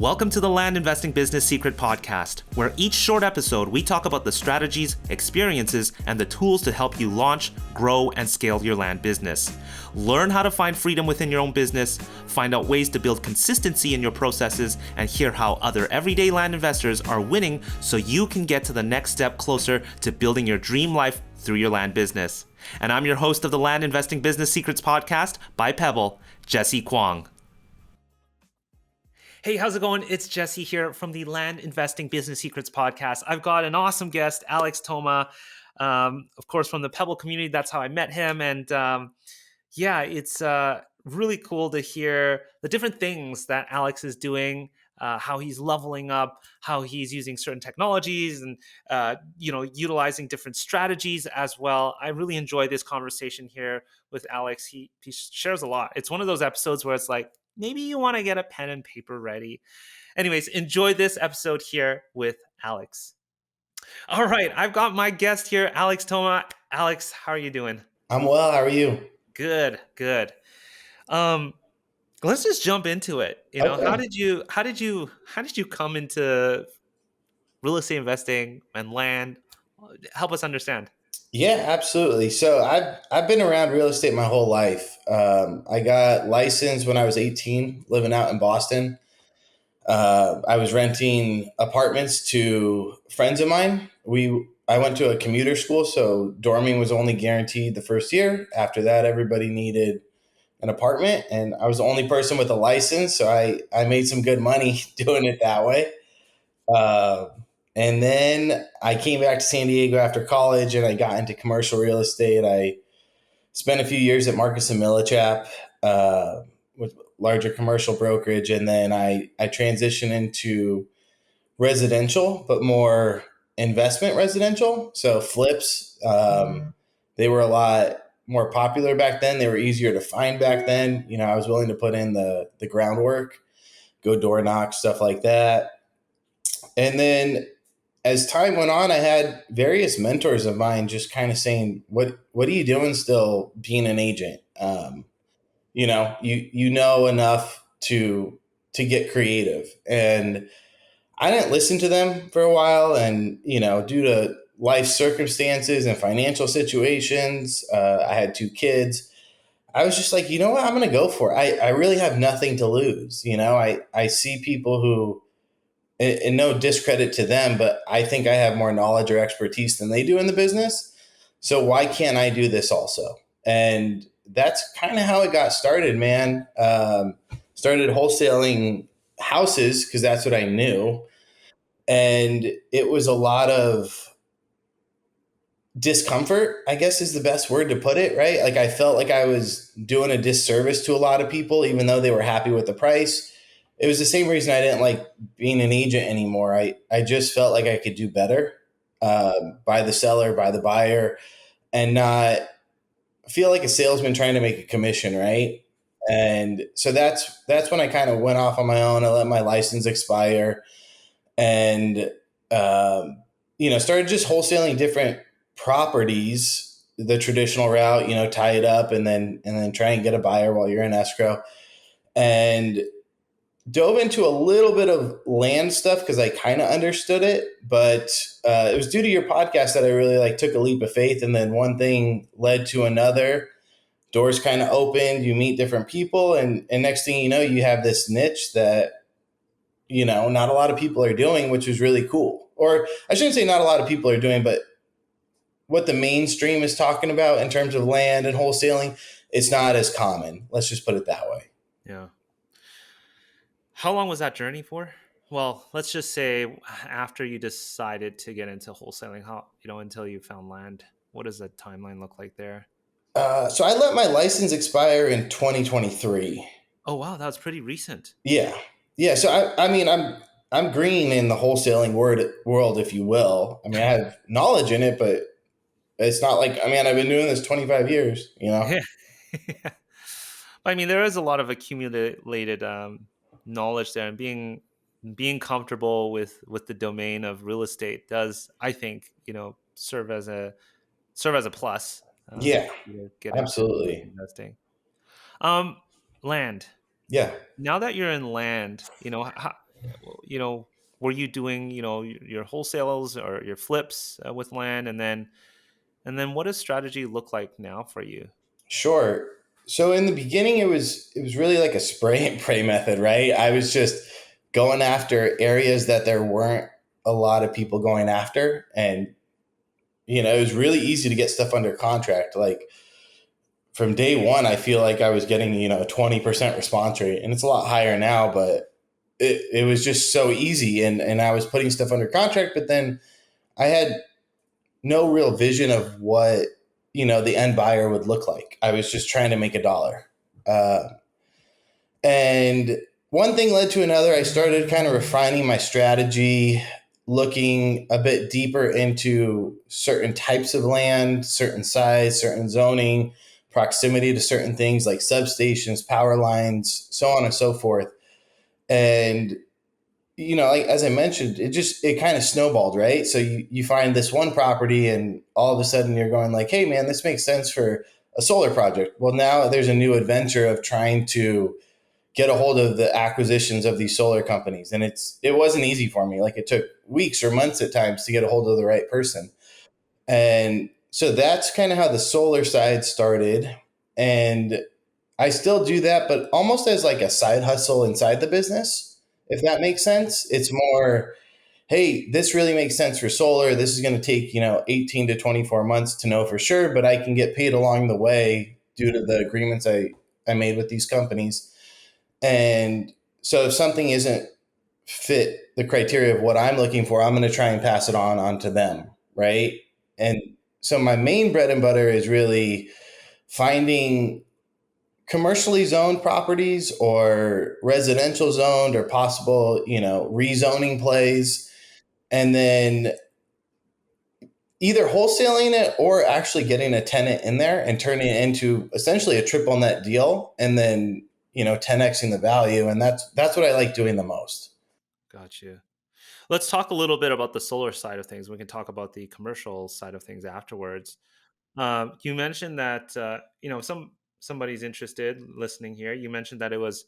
Welcome to the Land Investing Business Secret Podcast, where each short episode we talk about the strategies, experiences, and the tools to help you launch, grow, and scale your land business. Learn how to find freedom within your own business, find out ways to build consistency in your processes, and hear how other everyday land investors are winning so you can get to the next step closer to building your dream life through your land business. And I'm your host of the Land Investing Business Secrets Podcast by Pebble, Jessey Kwong. Hey, how's it going? It's Jessey here from the Land Investing Business Secrets Podcast. I've got an awesome guest, Alex Toma, of course, from the Pebble community. That's how I met him. And it's really cool to hear the different things that Alex is doing, how he's leveling up, how he's using certain technologies and, utilizing different strategies as well. I really enjoy this conversation here with Alex. He shares a lot. It's one of those episodes where it's like, maybe you want to get a pen and paper ready. Anyways, enjoy this episode here with Alex. All right, I've got my guest here, Alex Toma. Alex, how are you doing? I'm well. How are you? Good. Let's just jump into it. Okay. How did you come into real estate investing and land? Help us understand. Yeah, absolutely. So I've been around real estate my whole life. I got licensed when I was 18, living out in Boston. I was renting apartments to friends of mine. I went to a commuter school, so dorming was only guaranteed the first year. After that, everybody needed an apartment, and I was the only person with a license, so I made some good money doing it that way. Uh, and then I came back to San Diego after college, and I got into commercial real estate. I spent a few years at Marcus and Millichap with larger commercial brokerage, and then I transitioned into residential, but more investment residential. So flips, they were a lot more popular back then. They were easier to find back then. I was willing to put in the groundwork, go door knock, stuff like that. And then as time went on, I had various mentors of mine just kind of saying, what are you doing still being an agent? You know enough to get creative. And I didn't listen to them for a while. And, due to life circumstances and financial situations, I had 2 kids. I was just like, you know what, I'm going to go for it. I really have nothing to lose. I see people who, and no discredit to them, but I think I have more knowledge or expertise than they do in the business. So why can't I do this also? And that's kind of how it got started, man. Started wholesaling houses because that's what I knew. And it was a lot of discomfort, I guess is the best word to put it, right? Like I felt like I was doing a disservice to a lot of people, even though they were happy with the price. It was the same reason I didn't like being an agent anymore. I just felt like I could do better by the seller, by the buyer, and not feel like a salesman trying to make a commission, right? And so that's when I kind of went off on my own. I let my license expire and, started just wholesaling different properties, the traditional route, tie it up and then try and get a buyer while you're in escrow. And dove into a little bit of land stuff because I kind of understood it, but it was due to your podcast that I really took a leap of faith. And then one thing led to another. Doors kind of opened, you meet different people, and next thing you know, you have this niche that, not a lot of people are doing, which is really cool. Or I shouldn't say not a lot of people are doing, but what the mainstream is talking about in terms of land and wholesaling, it's not as common. Let's just put it that way. Yeah. How long was that journey for? Well, let's just say after you decided to get into wholesaling, until you found land, what does the timeline look like there? So I let my license expire in 2023. Oh, wow. That was pretty recent. Yeah. Yeah. So I'm green in the wholesaling world, if you will. I have knowledge in it, but it's not like, I've been doing this 25 years, Yeah. There is a lot of accumulated knowledge there, and being comfortable with the domain of real estate does, I think, serve as a plus. Yeah, Get absolutely. into investing. Land. Yeah. Now that you're in land, you know, were you doing, your wholesales or your flips with land, and then what does strategy look like now for you? Sure. So in the beginning, it was really like a spray and pray method, right? I was just going after areas that there weren't a lot of people going after, and it was really easy to get stuff under contract. Like from day one, I feel like I was getting a 20% response rate, and it's a lot higher now, but it was just so easy, and I was putting stuff under contract, but then I had no real vision of what the end buyer would look like. I was just trying to make a dollar. And one thing led to another. I started kind of refining my strategy, looking a bit deeper into certain types of land, certain size, certain zoning, proximity to certain things like substations, power lines, so on and so forth. And like as I mentioned, it kind of snowballed, right? So you find this one property, and all of a sudden you're going like, hey man, this makes sense for a solar project. Well, now there's a new adventure of trying to get a hold of the acquisitions of these solar companies, and it wasn't easy for me. Like it took weeks or months at times to get a hold of the right person. And so that's kind of how the solar side started. And I still do that, but almost as like a side hustle inside the business, if that makes sense. It's more, hey, this really makes sense for solar. This is going to take, 18 to 24 months to know for sure, but I can get paid along the way due to the agreements I made with these companies. And so if something isn't fit the criteria of what I'm looking for, I'm going to try and pass it onto them, right? And so my main bread and butter is really finding commercially zoned properties or residential zoned or possible, rezoning plays, and then either wholesaling it or actually getting a tenant in there and turning it into essentially a triple net deal, and then 10xing the value. And that's what I like doing the most. Gotcha. Let's talk a little bit about the solar side of things. We can talk about the commercial side of things afterwards. You mentioned that somebody's interested listening here. You mentioned that it was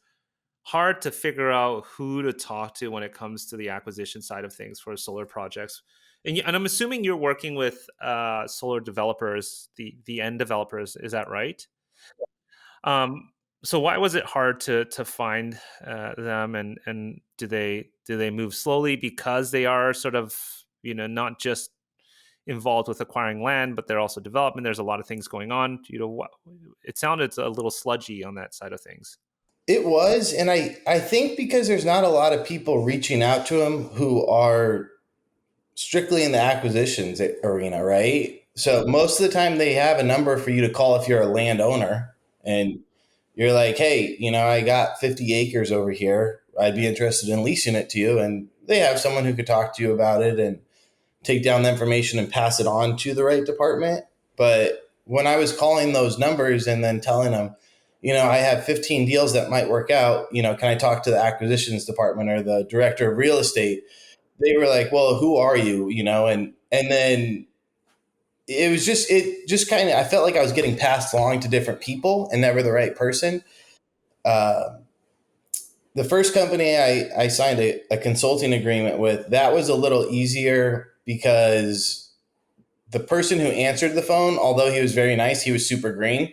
hard to figure out who to talk to when it comes to the acquisition side of things for solar projects. And I'm assuming you're working with solar developers, the end developers. Is that right? Um, so why was it hard to find them, and do they move slowly because they are sort of not just involved with acquiring land, but they're also development. There's a lot of things going on. What it sounded a little sludgy on that side of things. It was, and I think because there's not a lot of people reaching out to them who are strictly in the acquisitions arena, right? So most of the time they have a number for you to call if you're a landowner, and you're like, hey, I got 50 acres over here. I'd be interested in leasing it to you. And they have someone who could talk to you about it and take down the information and pass it on to the right department. But when I was calling those numbers and then telling them, I have 15 deals that might work out, can I talk to the acquisitions department or the director of real estate? They were like, well, who are you? And then it just kind of, I felt like I was getting passed along to different people and never the right person. Uh, the first company I signed a consulting agreement with, that was a little easier because the person who answered the phone, although he was very nice, he was super green.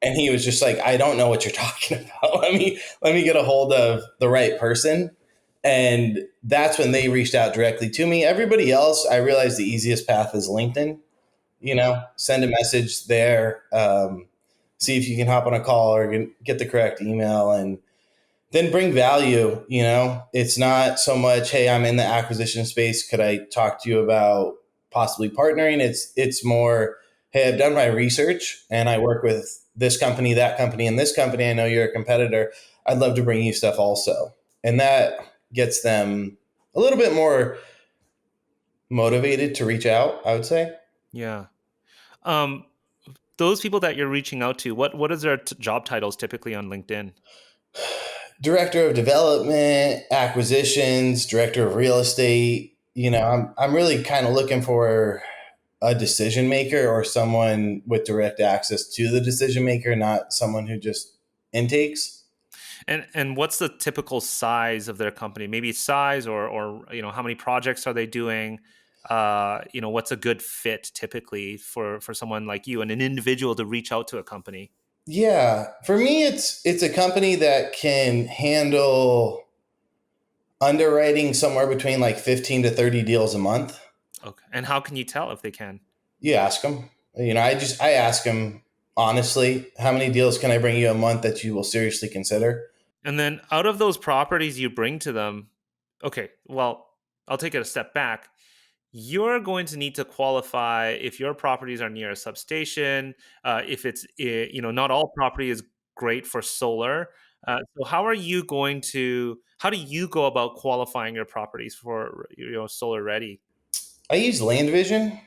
And he was just like, I don't know what you're talking about. Let me get a hold of the right person. And that's when they reached out directly to me. Everybody else, I realized the easiest path is LinkedIn. Send a message there, see if you can hop on a call or get the correct email, and then bring value. It's not so much, hey, I'm in the acquisition space, could I talk to you about possibly partnering? It's more, hey, I've done my research and I work with this company, that company, and this company. I know you're a competitor. I'd love to bring you stuff also. And that gets them a little bit more motivated to reach out, I would say. Yeah. Um, those people that you're reaching out to, what is their job titles typically on LinkedIn? Director of development, acquisitions, director of real estate. I'm really kind of looking for a decision maker or someone with direct access to the decision maker, not someone who just intakes. And what's the typical size of their company? Maybe size, or how many projects are they doing? What's a good fit typically for someone like you and an individual to reach out to a company? Yeah, for me, it's a company that can handle underwriting somewhere between like 15 to 30 deals a month. Okay. And how can you tell if they can? You ask them. I ask them honestly, how many deals can I bring you a month that you will seriously consider? And then out of those properties you bring to them, okay, well, I'll take it a step back. You're going to need to qualify if your properties are near a substation, if not all property is great for solar. So how do you go about qualifying your properties for solar ready? I use LandVision.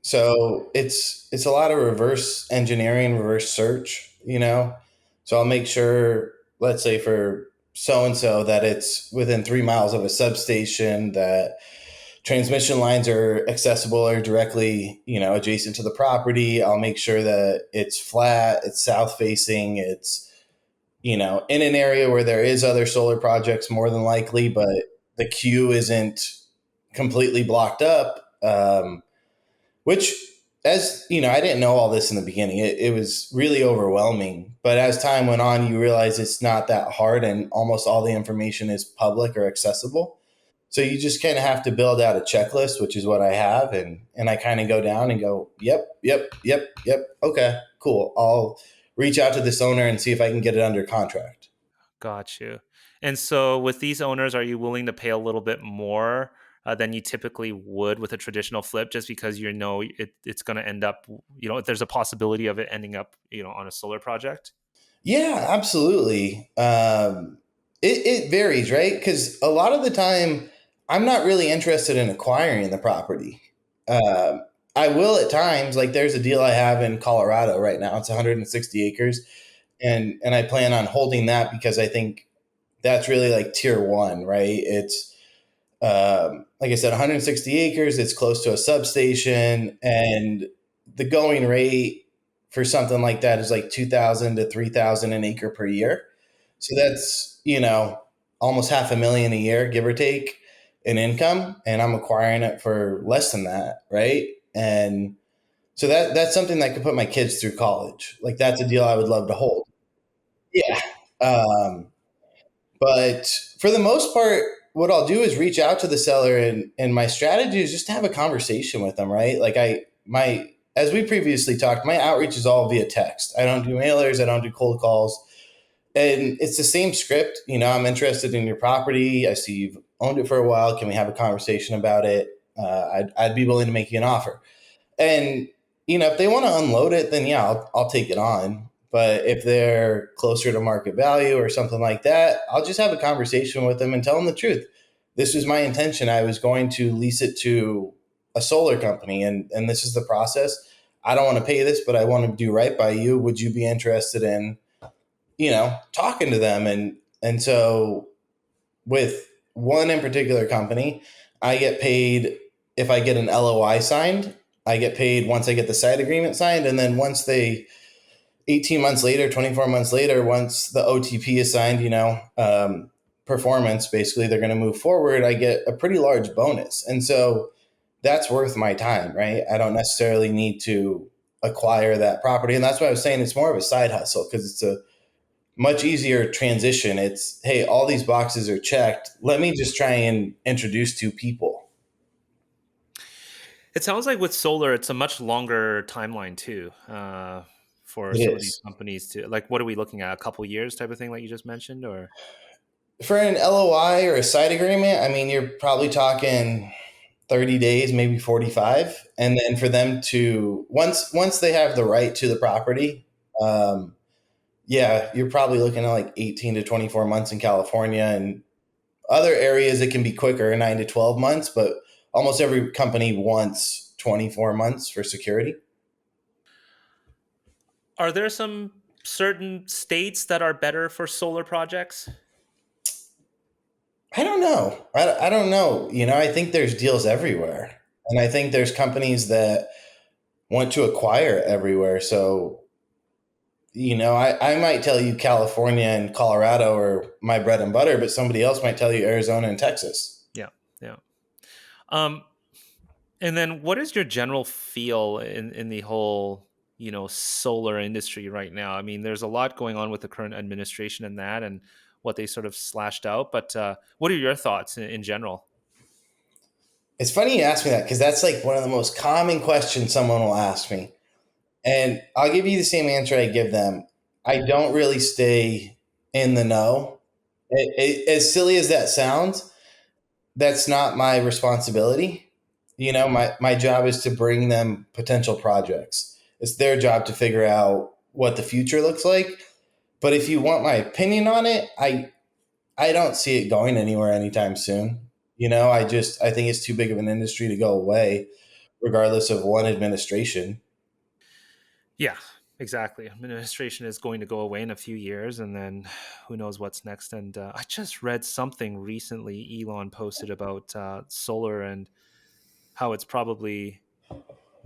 So it's a lot of reverse engineering, reverse search. So I'll make sure, let's say for so and so, that it's within 3 miles of a substation, that transmission lines are accessible or directly, adjacent to the property. I'll make sure that it's flat, it's south facing, it's, in an area where there is other solar projects more than likely, but the queue isn't completely blocked up. Which, as you know, I didn't know all this in the beginning. It was really overwhelming. But as time went on, you realize it's not that hard, and almost all the information is public or accessible. So you just kind of have to build out a checklist, which is what I have, and I kind of go down and go, yep, yep, yep, yep. Okay, cool. I'll reach out to this owner and see if I can get it under contract. Got you. And so with these owners, are you willing to pay a little bit more than you typically would with a traditional flip, just because it's going to end up, if there's a possibility of it ending up, on a solar project? Yeah, absolutely. It varies, right? Because a lot of the time, I'm not really interested in acquiring the property. Um, I will at times. Like there's a deal I have in Colorado right now. It's 160 acres, and I plan on holding that because I think that's really like tier one, right? It's like I said, 160 acres. It's close to a substation, and the going rate for something like that is like 2,000 to 3,000 an acre per year. So that's almost 500,000 a year, give or take, in income, and I'm acquiring it for less than that, right? And so that's something that could put my kids through college. Like that's a deal I would love to hold. Yeah. Um, But for the most part, what I'll do is reach out to the seller, and my strategy is just to have a conversation with them, right? Like as we previously talked, my outreach is all via text. I don't do mailers, I don't do cold calls. And it's the same script. I'm interested in your property. I see you've owned it for a while. Can we have a conversation about it? I'd be willing to make you an offer. And if they want to unload it, then yeah, I'll take it on. But if they're closer to market value or something like that, I'll just have a conversation with them and tell them the truth. This was my intention. I was going to lease it to a solar company, and this is the process. I don't want to pay this, but I want to do right by you. Would you be interested in, talking to them? And so with one in particular company, I get paid if I get an LOI signed. I get paid once I get the site agreement signed, and then once they 18 months later, 24 months later, once the OTP is signed, performance, basically they're going to move forward. I get a pretty large bonus, and so that's worth my time, right? I don't necessarily need to acquire that property, and that's why I was saying it's more of a side hustle because it's a much easier transition. It's, hey, all these boxes are checked. Let me just try and introduce two people. It sounds like with solar, it's a much longer timeline too, for It some of these is. companies to like. What are we looking at? A couple years type of thing, like you just mentioned, or For an LOI or a site agreement, I mean, you're probably talking 30 days, maybe 45. And then for them to, once they have the right to the property, um, yeah, you're probably looking at like 18 to 24 months in California. And other areas, it can be quicker, 9 to 12 months, but almost every company wants 24 months for security. are there some certain states that are better for solar projects? I don't know. I don't know. I think there's deals everywhere. And I think there's companies that want to acquire everywhere. So I might tell you California and Colorado are my bread and butter, but somebody else might tell you Arizona and Texas. Yeah, yeah. Um, and then what is your general feel in the whole, solar industry right now? I mean, there's a lot going on with the current administration and that, and what they sort of slashed out. But what are your thoughts in general? It's funny you ask me that because that's like one of the most common questions someone will ask me. And I'll give you the same answer I give them. I don't really stay in the know. As silly as that sounds, that's not my responsibility. My job is to bring them potential projects. It's their job to figure out what the future looks like. But if you want my opinion on it, I don't see it going anywhere anytime soon. I think it's too big of an industry to go away, regardless of one administration. Yeah, exactly. Administration is going to go away in a few years, and then who knows what's next. And I just read something recently. Elon posted about solar and how it's probably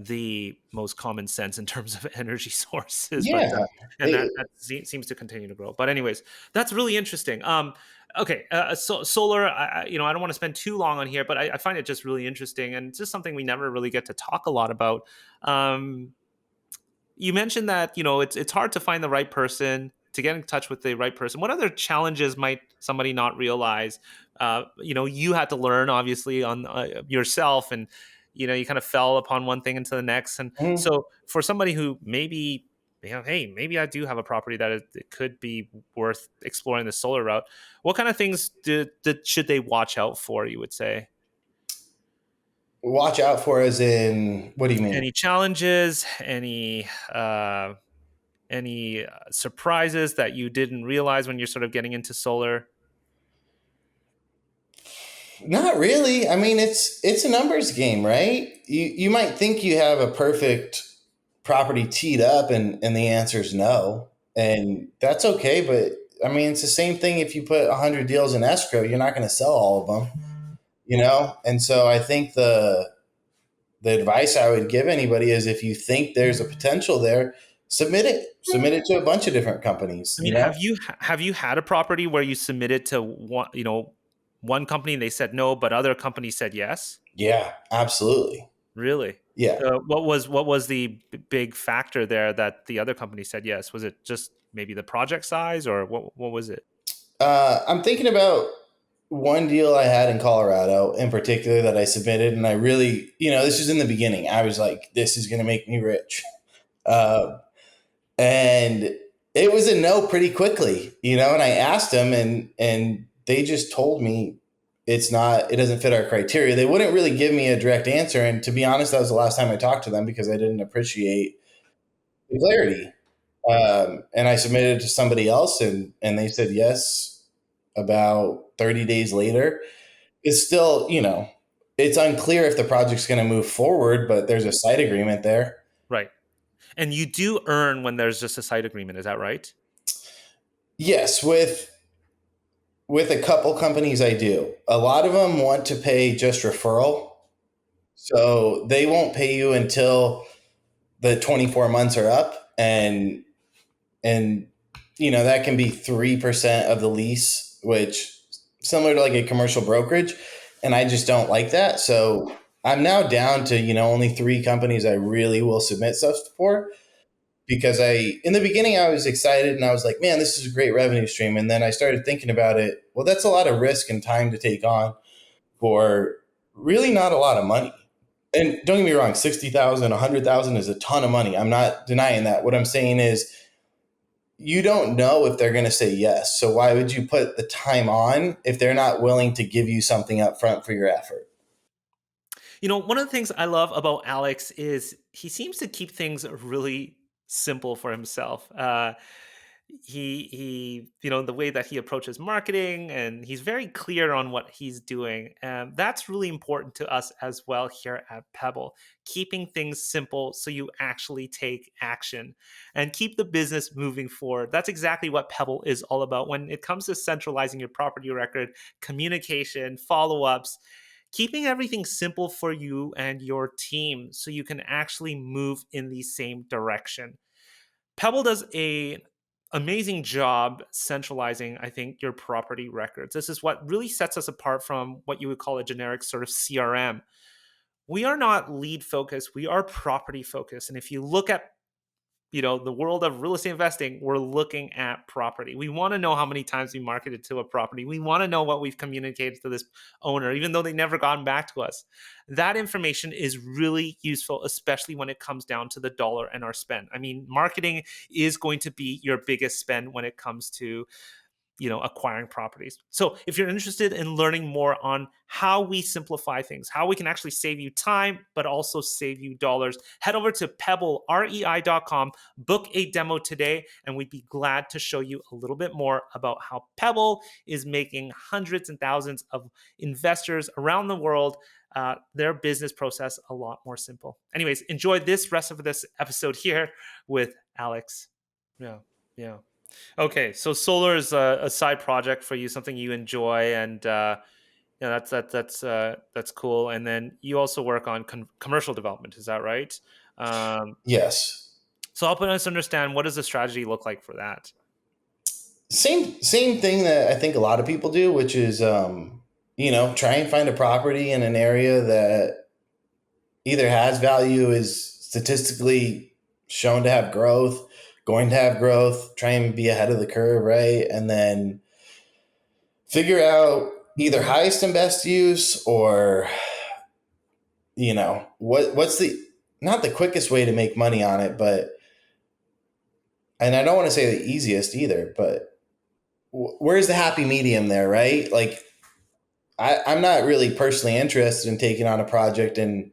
the most common sense in terms of energy sources, but Yeah, and that seems to continue to grow. But anyways, that's really interesting. Okay, so solar. I don't want to spend too long on here, but I find it just really interesting, and it's just something we never really get to talk a lot about. Um, you mentioned that it's hard to find the right person, to get in touch with the right person. What other challenges might somebody not realize? You had to learn obviously on yourself, and you kind of fell upon one thing into the next. And mhm. so for somebody who maybe, hey, maybe I do have a property that it could be worth exploring the solar route. What kind of things should they watch out for, you would say? Watch out for as in what do you mean? Any challenges, any surprises that you didn't realize when you're sort of getting into solar? Not really. I mean, it's a numbers game, right? You might think you have a perfect property teed up, and the answer is no, and that's okay. But I mean, it's the same thing if you put 100 deals in escrow, you're not going to sell all of them, And so I think the advice I would give anybody is if you think there's a potential there, submit it to a bunch of different companies. I mean, have you had a property where you submitted to one company and they said no, but other companies said yes? Yeah, absolutely. Really? Yeah. What was the big factor there that the other company said yes? Was it just maybe the project size, or what was it? I'm thinking about one deal I had in Colorado in particular that I submitted, and I really, this was in the beginning. I was like, this is going to make me rich. Uh, and it was a no pretty quickly, and I asked them, and they just told me it doesn't fit our criteria. They wouldn't really give me a direct answer. And to be honest, that was the last time I talked to them because I didn't appreciate the clarity. And I submitted it to somebody else, and they said yes about 30 days later. It's still, it's unclear if the project's going to move forward, but there's a site agreement there. Right. And you do earn when there's just a site agreement. Is that right? Yes, with a couple companies I do. A lot of them want to pay just referral. So they won't pay you until the 24 months are up, and that can be 3% of the lease, which similar to like a commercial brokerage, and I just don't like that. So I'm now down to only three companies I really will submit stuff for, because in the beginning I was excited and I was like, man, this is a great revenue stream, and then I started thinking about it. Well, that's a lot of risk and time to take on for really not a lot of money. And don't get me wrong, 60,000, 100,000 is a ton of money. I'm not denying that. What I'm saying is, you don't know if they're going to say yes. So why would you put the time on if they're not willing to give you something up front for your effort? One of the things I love about Alex is he seems to keep things really simple for himself. He the way that he approaches marketing, and he's very clear on what he's doing, and that's really important to us as well here at Pebble. Keeping things simple so you actually take action and keep the business moving forward. That's exactly what Pebble is all about when it comes to centralizing your property record, communication, follow-ups, keeping everything simple for you and your team so you can actually move in the same direction. Pebble does a amazing job centralizing, I think, your property records. This is what really sets us apart from what you would call a generic sort of CRM. We are not lead focused, we are property focused. And if you look at the world of real estate investing, we're looking at property. We want to know how many times we marketed to a property. We want to know what we've communicated to this owner, even though they never gotten back to us. That information is really useful, especially when it comes down to the dollar and our spend. I mean, marketing is going to be your biggest spend when it comes to acquiring properties. So if you're interested in learning more on how we simplify things, how we can actually save you time, but also save you dollars, head over to pebblerei.com, book a demo today, and we'd be glad to show you a little bit more about how Pebble is making hundreds and thousands of investors around the world their business process a lot more simple. Anyways, enjoy this rest of this episode here with Alex. Yeah. Yeah. Okay, so solar is a side project for you, something you enjoy, and yeah, that's cool. And then you also work on commercial development. Is that right? Um, Yes. so help us understand, what does the strategy look like for that? Same thing that I think a lot of people do, which is try and find a property in an area that either has value, is statistically shown to have growth, going to have growth, try and be ahead of the curve, right? And then figure out either highest and best use, or what's the not the quickest way to make money on it, but and I don't want to say the easiest either, but where's the happy medium there, right? Like I'm not really personally interested in taking on a project and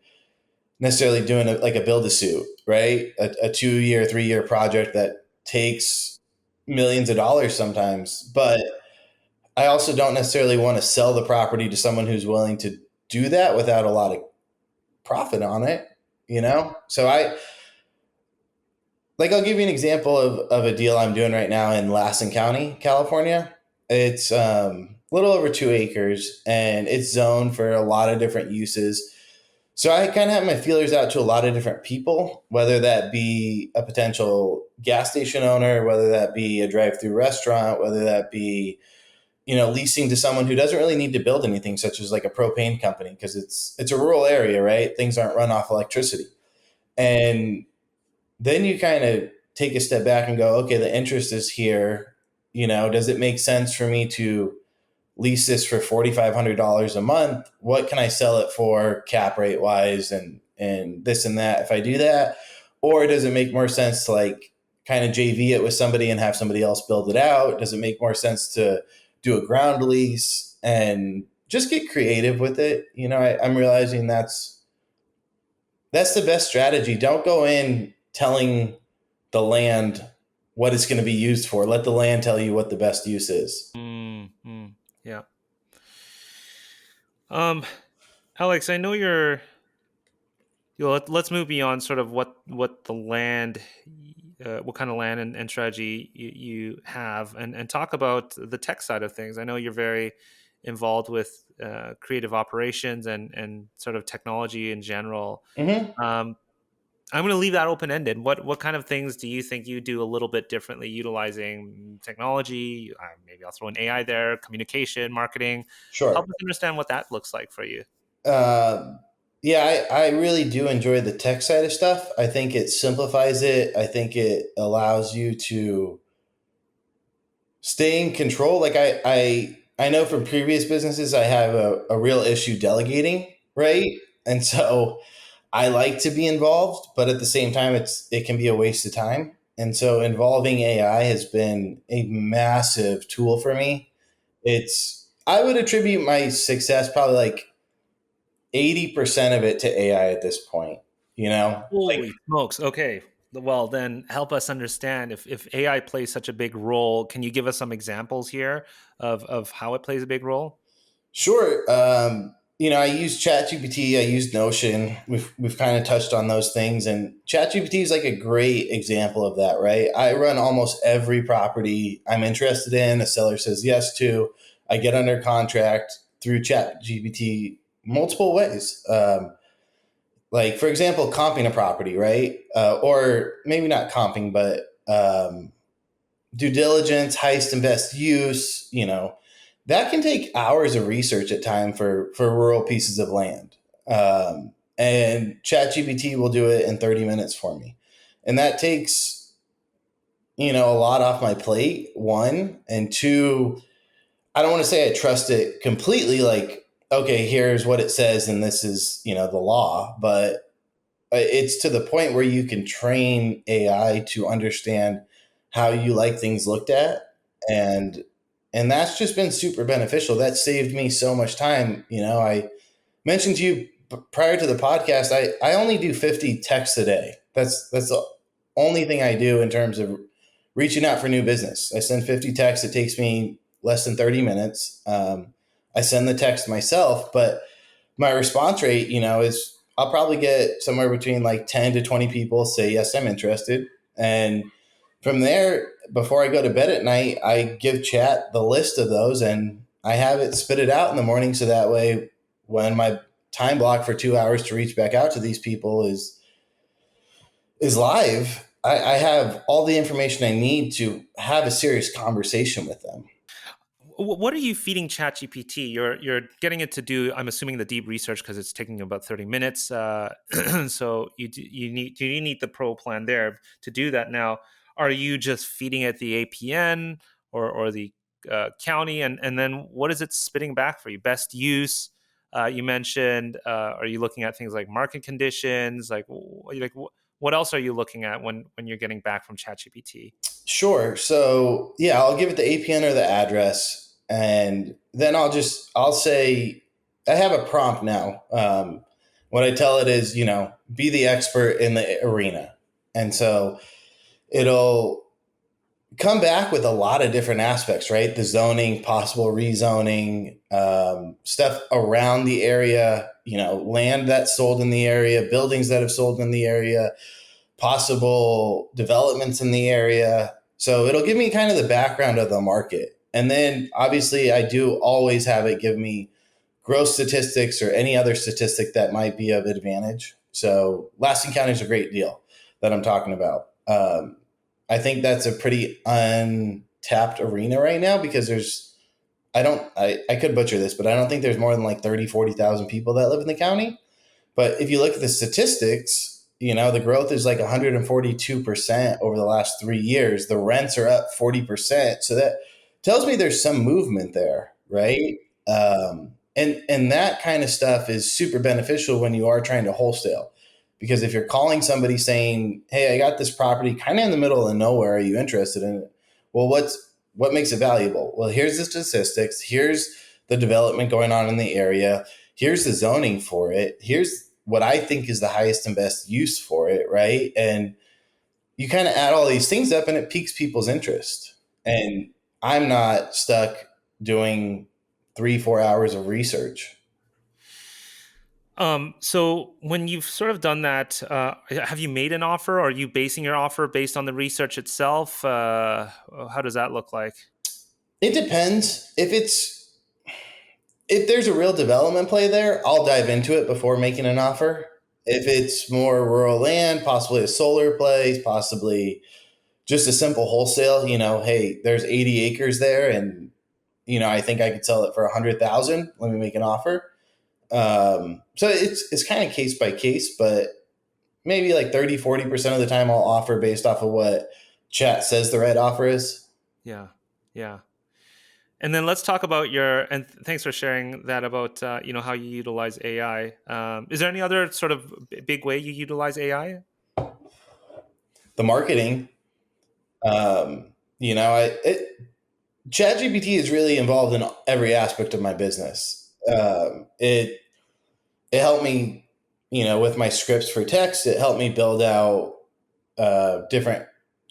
necessarily doing like a build a suit, right? A 2 year, 3 year project that takes millions of dollars sometimes. But I also don't necessarily want to sell the property to someone who's willing to do that without a lot of profit on it, So I'll give you an example of a deal I'm doing right now in Lassen County, California. It's a little over 2 acres, and it's zoned for a lot of different uses. So I kind of have my feelers out to a lot of different people, whether that be a potential gas station owner, whether that be a drive-through restaurant, whether that be leasing to someone who doesn't really need to build anything, such as like a propane company, because it's a rural area, right? Things aren't run off electricity. And then you kind of take a step back and go, okay, the interest is here. Does it make sense for me to lease this for $4,500 a month? What can I sell it for cap rate wise, and this and that if I do that? Or does it make more sense to like kind of JV it with somebody and have somebody else build it out? Does it make more sense to do a ground lease and just get creative with it? I'm realizing that's the best strategy. Don't go in telling the land what it's going to be used for. Let the land tell you what the best use is. Yeah. Alex, I know let's move beyond sort of what the land, what kind of land and strategy you have, and talk about the tech side of things. I know you're very involved with creative operations and sort of technology in general. Mm-hmm. I'm going to leave that open ended. What kind of things do you think you do a little bit differently utilizing technology? Maybe I'll throw an AI there, communication, marketing. Help Sure. us understand what that looks like for you. Um, yeah, I really do enjoy the tech side of stuff. I think it simplifies it. I think it allows you to stay in control. Like I know from previous businesses, I have a real issue delegating, right? And so I like to be involved, but at the same time, it can be a waste of time. And so involving AI has been a massive tool for me. I would attribute my success probably like 80% of it to AI at this point, Like, Holy smokes. Okay. Well, then help us understand, if AI plays such a big role, can you give us some examples here of how it plays a big role? sure. I use ChatGPT, I use Notion. We've kind of touched on those things, and ChatGPT is like a great example of that, right? I run almost every property I'm interested in. A seller says yes to. I get under contract through ChatGPT multiple ways. Like for example, comping a property, right? Or maybe not comping, but due diligence, highest and best use, that can take hours of research at time for rural pieces of land. And ChatGPT will do it in 30 minutes for me. And that takes, a lot off my plate, one. And two, I don't want to say I trust it completely, like, okay, here's what it says, and this is, the law, but it's to the point where you can train AI to understand how you like things looked at. And that's just been super beneficial. That saved me so much time. I mentioned to you prior to the podcast, I only do 50 texts a day. That's the only thing I do in terms of reaching out for new business. I send 50 texts. It takes me less than 30 minutes. I send the text myself, but my response rate, is I'll probably get somewhere between like 10 to 20 people say, yes, I'm interested. And from there, before I go to bed at night, I give chat the list of those and I have it spit it out in the morning. So that way, when my time block for 2 hours to reach back out to these people is live, I have all the information I need to have a serious conversation with them. What are you feeding ChatGPT? You're getting it to do, I'm assuming, the deep research because it's taking about 30 minutes. So you need the pro plan there to do that. Now, are you just feeding it the APN or the county, and then what is it spitting back for you? Best use. You mentioned. Are you looking at things like market conditions? What else are you looking at when you're getting back from ChatGPT? Sure. So yeah, I'll give it the APN or the address, and then I'll say I have a prompt now. What I tell it is, be the expert in the arena, and so it'll come back with a lot of different aspects, right? The zoning, possible rezoning, stuff around the area, land that's sold in the area, buildings that have sold in the area, possible developments in the area. So it'll give me kind of the background of the market. And then obviously I do always have it give me growth statistics or any other statistic that might be of advantage. So Lasting County is a great deal that I'm talking about. I think that's a pretty untapped arena right now because I could butcher this, but I don't think there's more than like 30, 40,000 people that live in the county. But if you look at the statistics, the growth is like 142% over the last 3 years. The rents are up 40%. So that tells me there's some movement there, right? And that kind of stuff is super beneficial when you are trying to wholesale. Because if you're calling somebody saying, hey, I got this property kind of in the middle of nowhere, are you interested in it? Well, what makes it valuable? Well, here's the statistics. Here's the development going on in the area. Here's the zoning for it. Here's what I think is the highest and best use for it, right? And you kind of add all these things up and it piques people's interest. And I'm not stuck doing 3-4 hours of research. So when you've sort of done that, have you made an offer? Or are you basing your offer based on the research itself? How does that look like? It depends. If there's a real development play there, I'll dive into it before making an offer. If it's more rural land, possibly a solar play, possibly just a simple wholesale, hey, there's 80 acres there and, I think I could sell it for 100,000. Let me make an offer. So it's kind of case by case, but maybe like 30-40% of the time I'll offer based off of what chat says the right offer is. Yeah. Yeah. And then let's talk about and thanks for sharing that about, how you utilize AI. Is there any other sort of big way you utilize AI? The marketing, ChatGPT is really involved in every aspect of my business. It helped me, with my scripts for text. It helped me build out different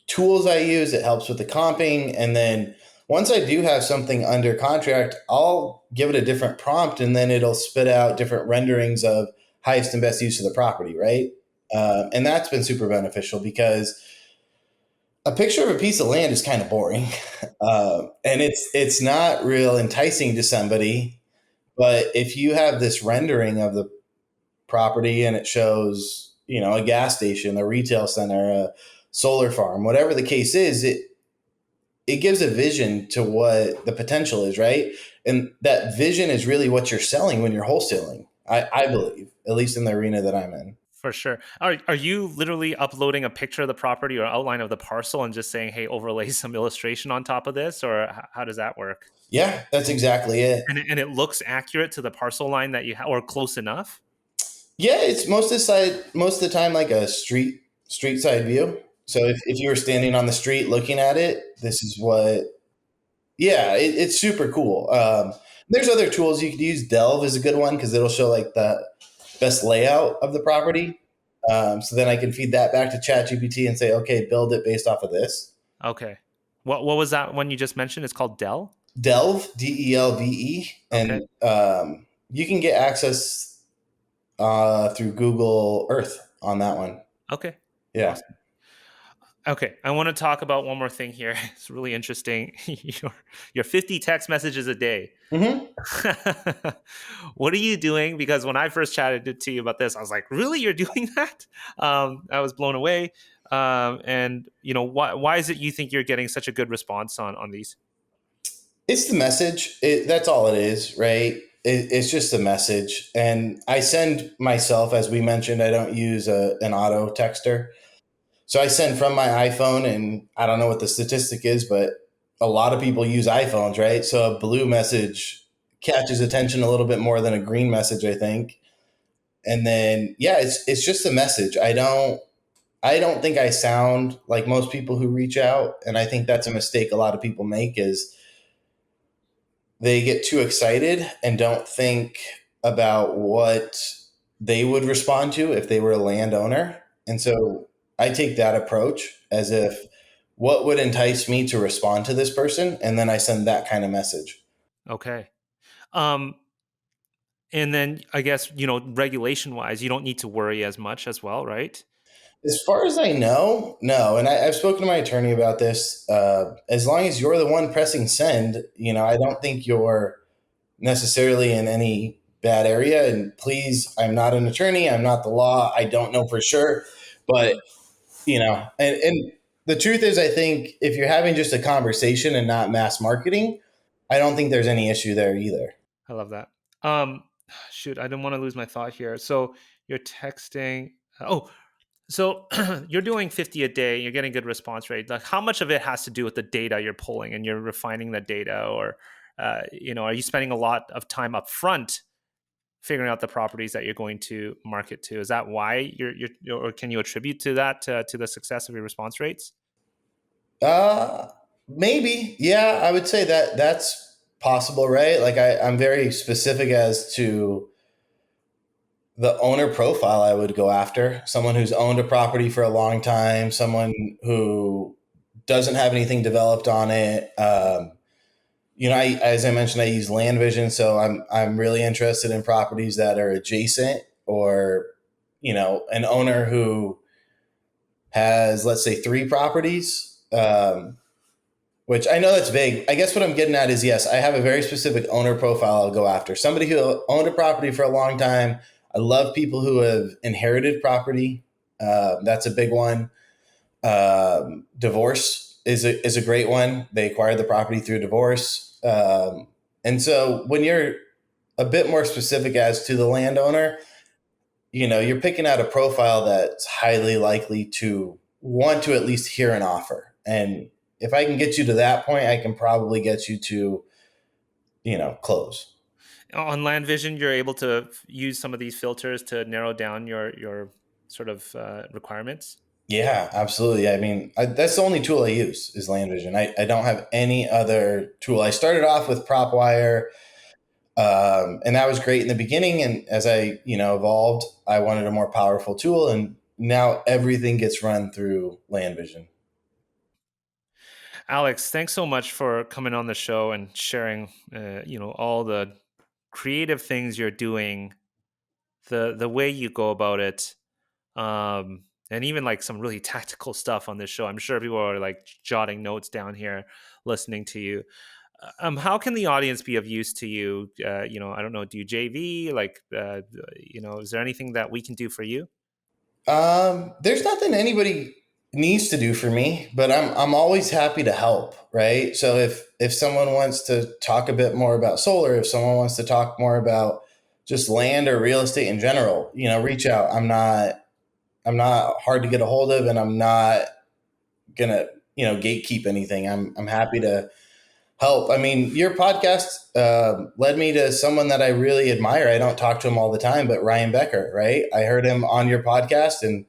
tools I use. It helps with the comping. And then once I do have something under contract, I'll give it a different prompt and then it'll spit out different renderings of highest and best use of the property, right? And that's been super beneficial because a picture of a piece of land is kind of boring. And it's not real enticing to somebody. But if you have this rendering of the property and it shows, a gas station, a retail center, a solar farm, whatever the case is, it gives a vision to what the potential is, right? And that vision is really what you're selling when you're wholesaling. I believe, at least in the arena that I'm in. For sure. Are you literally uploading a picture of the property or outline of the parcel and just saying, "Hey, overlay some illustration on top of this," or how does that work? Yeah, that's exactly it. And it looks accurate to the parcel line that you have, or close enough. Yeah, it's most of the time like a street side view. So if you were standing on the street looking at it, this is what. Yeah, it's super cool. There's other tools you could use. Delve is a good one because it'll show like the best layout of the property. So then I can feed that back to ChatGPT and say, okay, build it based off of this. Okay. What was that one you just mentioned? It's called Dell. Delve, Delve, Okay. and you can get access through Google Earth on that one. Okay. Yeah. Awesome. Okay, I want to talk about one more thing here. It's really interesting. Your 50 text messages a day. Hmm. What are you doing? Because when I first chatted to you about this, I was like, "Really, you're doing that?" I was blown away. And why is it you think you're getting such a good response on these? It's the message. That's all it is, right? It's just a message. And I send myself, as we mentioned, I don't use an auto texter. So I send from my iPhone, and I don't know what the statistic is, but a lot of people use iPhones, right? So a blue message catches attention a little bit more than a green message, I think. And then yeah, it's just a message. I don't think I sound like most people who reach out, and I think that's a mistake a lot of people make is they get too excited and don't think about what they would respond to if they were a landowner. And so I take that approach as if what would entice me to respond to this person, and then I send that kind of message. Okay. Um, and then I guess regulation wise, you don't need to worry as much as well, right? As far as I know, no. And I've spoken to my attorney about this. As long as you're the one pressing send, I don't think you're necessarily in any bad area. And please, I'm not an attorney. I'm not the law. I don't know for sure. But, and the truth is, I think if you're having just a conversation and not mass marketing, I don't think there's any issue there either. I love that. Um, Shoot, I didn't want to lose my thought here. So you're texting. Oh, so you're doing 50 a day. You're getting good response rate. Like, how much of it has to do with the data you're pulling and you're refining the data, or are you spending a lot of time up front figuring out the properties that you're going to market to? Is that why or can you attribute to that to the success of your response rates? Uh, Maybe. Yeah, I would say that that's possible, right? Like I'm very specific as to the owner profile I would go after. Someone who's owned a property for a long time, someone who doesn't have anything developed on it. As I mentioned, I use LandVision, so I'm really interested in properties that are adjacent, or an owner who has, let's say, three properties. Which I know that's vague. I guess what I'm getting at is yes, I have a very specific owner profile I'll go after. Somebody who owned a property for a long time. I love people who have inherited property. That's a big one. Divorce is a great one. They acquired the property through divorce. And so when you're a bit more specific as to the landowner, you're picking out a profile that's highly likely to want to at least hear an offer. And if I can get you to that point, I can probably get you to, close. On LandVision, you're able to use some of these filters to narrow down your sort of requirements. Yeah, absolutely. I mean, that's the only tool I use is LandVision. I don't have any other tool. I started off with PropWire, and that was great in the beginning. And as I, evolved, I wanted a more powerful tool. And now everything gets run through LandVision. Alex, thanks so much for coming on the show and sharing, all the creative things you're doing, the way you go about it, and even like some really tactical stuff on this show. I'm sure people are like jotting notes down here, listening to you. How can the audience be of use to you? I don't know. Do you JV? Like, is there anything that we can do for you? There's nothing anybody needs to do for me, but I'm always happy to help, right? So if someone wants to talk a bit more about solar, if someone wants to talk more about just land or real estate in general, reach out. I'm not hard to get a hold of, and I'm not gonna, gatekeep anything. I'm happy to help. I mean, your podcast led me to someone that I really admire. I don't talk to him all the time, but Ryan Becker, right? I heard him on your podcast, and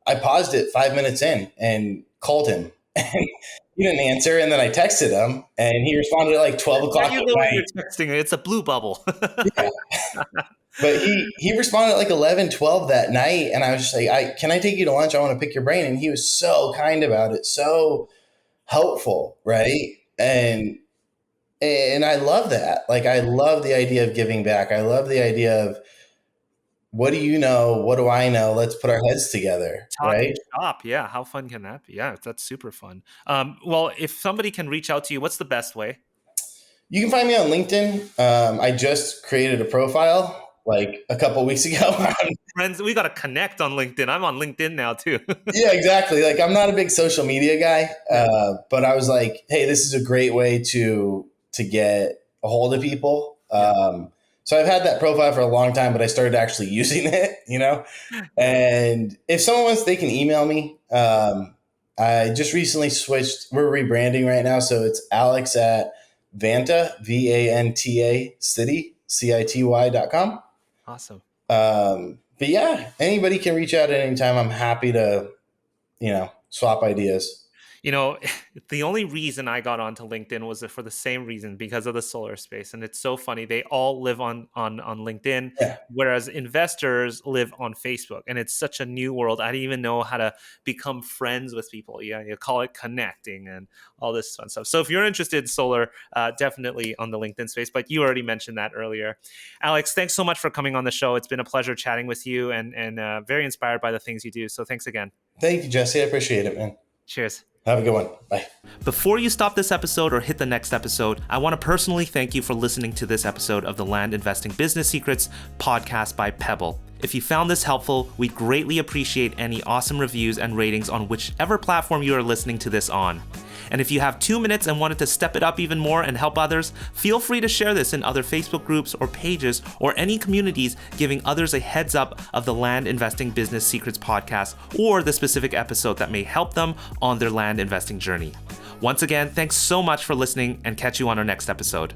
I paused it 5 minutes in and called him. And he didn't answer. And then I texted him, and he responded at like 12 How o'clock do you at know when night. you're texting? It's a blue bubble. Yeah. But he responded at like 11, 12 that night. And I was just like, can I take you to lunch? I want to pick your brain. And he was so kind about it, so helpful, right? And I love that. Like, I love the idea of giving back. I love the idea of, what do you know? What do I know? Let's put our heads together, Talking right? shop. Yeah. How fun can that be? Yeah, that's super fun. Well, if somebody can reach out to you, what's the best way? You can find me on LinkedIn. I just created a profile like a couple weeks ago. Friends, we got to connect on LinkedIn. I'm on LinkedIn now too. Yeah, exactly. Like, I'm not a big social media guy, but I was like, hey, this is a great way to get a hold of people. So I've had that profile for a long time, but I started actually using it. And if someone wants, they can email me. I just recently switched. We're rebranding right now, so it's Alex at Vanta, Vanta city.com. Awesome. But yeah, anybody can reach out at any time. I'm happy to, swap ideas. The only reason I got onto LinkedIn was for the same reason, because of the solar space. And it's so funny. They all live on LinkedIn, Yeah. whereas investors live on Facebook. And it's such a new world. I didn't even know how to become friends with people. Yeah, you call it connecting and all this fun stuff. So if you're interested in solar, definitely on the LinkedIn space. But you already mentioned that earlier. Alex, thanks so much for coming on the show. It's been a pleasure chatting with you, and very inspired by the things you do. So thanks again. Thank you, Jesse. I appreciate it, man. Cheers. Have a good one. Bye. Before you stop this episode or hit the next episode, I want to personally thank you for listening to this episode of the Land Investing Business Secrets podcast by Pebble. If you found this helpful, we'd greatly appreciate any awesome reviews and ratings on whichever platform you are listening to this on. And if you have 2 minutes and wanted to step it up even more and help others, feel free to share this in other Facebook groups or pages or any communities, giving others a heads up of the Land Investing Business Secrets podcast or the specific episode that may help them on their land investing journey. Once again, thanks so much for listening, and catch you on our next episode.